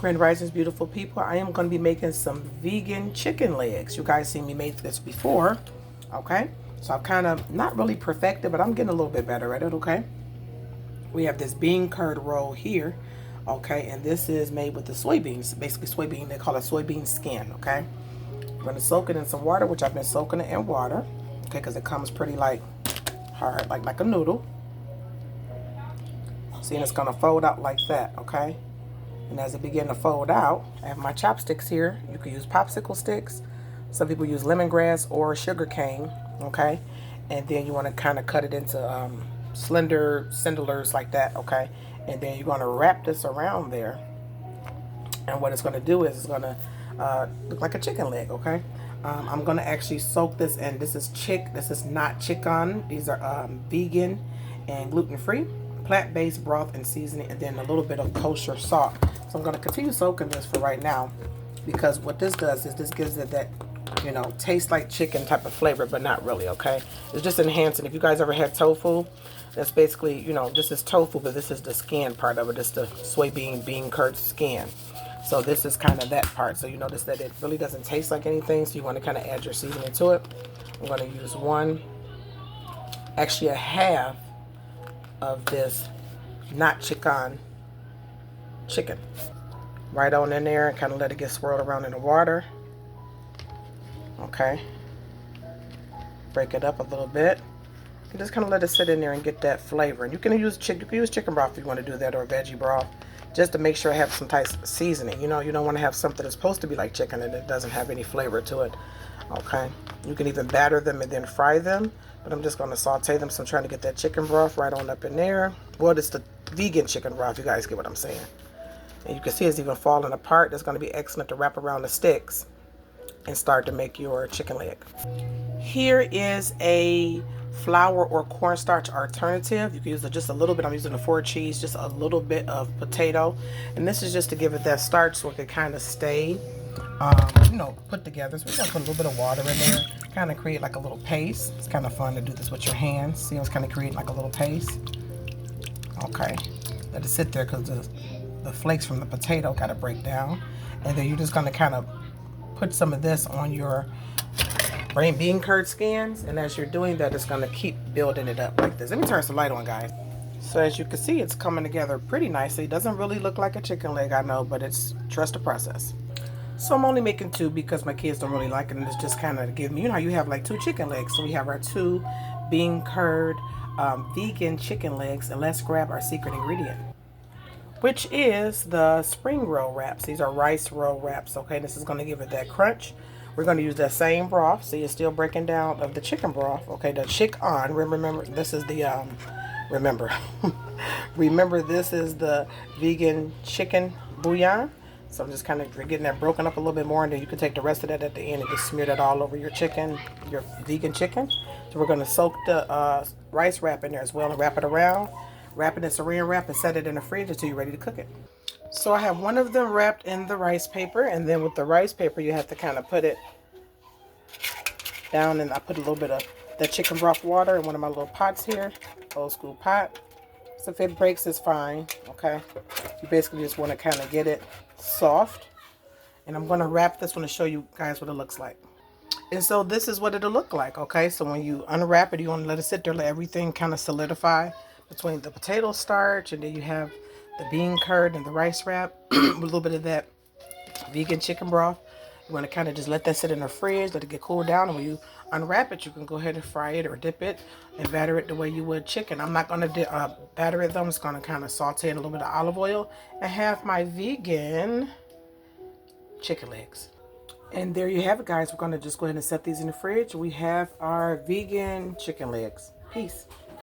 Grand Risings, beautiful people. I am going to be making some vegan chicken legs. You guys seen me make this before, okay? So I've kind of not really perfected, but I'm getting a little bit better at it, okay? We have this bean curd roll here, okay? And this is made with the soybeans, basically soybean. They call it soybean skin, okay? I'm going to soak it in some water, which I've been soaking it in water, okay? Because it comes pretty like hard, like a noodle. See, and it's going to fold out like that, okay? And as it begins to fold out, I have my chopsticks here. You can use popsicle sticks. Some people use lemongrass or sugar cane, okay? And then you want to kind of cut it into slender cinders like that, okay? And then you're going to wrap this around there. And what it's going to do is it's going to look like a chicken leg, okay? I'm going to actually soak this in. This is not chicken. These are vegan and gluten-free, plant-based broth and seasoning, and then a little bit of kosher salt. So I'm going to continue soaking this for right now, because what this does is this gives it that, you know, taste like chicken type of flavor, but not really, okay? It's just enhancing. If you guys ever had tofu, that's basically, you know, this is tofu, but this is the skin part of it. It's the soybean bean curd skin. So this is kind of that part. So you notice that it really doesn't taste like anything, so you want to kind of add your seasoning to it. I'm going to use actually a half of this not chicken right on in there, and kind of let it get swirled around in the water. Okay, break it up a little bit and just kind of let it sit in there and get that flavor. And you can use chicken broth if you want to do that, or veggie broth, just to make sure it has some type of seasoning. You know, you don't want to have something that's supposed to be like chicken and it doesn't have any flavor to it. Okay, you can even batter them and then fry them, but I'm just going to saute them. So I'm trying to get that chicken broth right on up in there. Well, it's the vegan chicken broth, you guys get what I'm saying. And you can see it's even falling apart. That's going to be excellent to wrap around the sticks and start to make your chicken leg. Here is a flour or cornstarch alternative. You can use just a little bit. I'm using the 4 cheese, just a little bit of potato. And this is just to give it that starch so it can kind of stay, you know, put together. So we're going to put a little bit of water in there, kind of create like a little paste. It's kind of fun to do this with your hands. See, it's kind of creating like a little paste. Okay, let it sit there because the flakes from the potato got to break down. And then you're just going to kind of put some of this on your bean curd skins, and as you're doing that, it's going to keep building it up like this. Let me turn some light on, guys. So as you can see, it's coming together pretty nicely. It doesn't really look like a chicken leg, I know, but it's trust the process. So I'm only making 2 because my kids don't really like it, and it's just kind of give me, you know how you have like 2 chicken legs. So we have our 2 bean curd vegan chicken legs, and let's grab our secret ingredient, which is the spring roll wraps. These are rice roll wraps, okay? This is going to give it that crunch. We're going to use that same broth. See, it's still breaking down of the chicken broth, okay? The chicken. Remember, this is the, remember, this is the vegan chicken bouillon. So I'm just kind of getting that broken up a little bit more, and then you can take the rest of that at the end and just smear that all over your chicken, your vegan chicken. So we're going to soak the rice wrap in there as well and wrap it around. Wrap it in saran wrap and set it in the fridge until you're ready to cook it. So I have one of them wrapped in the rice paper, and then with the rice paper you have to kind of put it down, and I put a little bit of the chicken broth water in one of my little pots here, old school pot. So if it breaks, it's fine, okay? You basically just want to kind of get it soft. And I'm going to wrap this one to show you guys what it looks like. And so this is what it'll look like, okay? So when you unwrap it, you want to let it sit there, let everything kind of solidify between the potato starch, and then you have the bean curd and the rice wrap with a little bit of that vegan chicken broth. You want to kind of just let that sit in the fridge, let it get cooled down, and when you unwrap it, you can go ahead and fry it or dip it and batter it the way you would chicken. I'm not going to batter it though. I'm just going to kind of saute in a little bit of olive oil and have my vegan chicken legs. And there you have it, guys. We're going to just go ahead and set these in the fridge. We have our vegan chicken legs. Peace.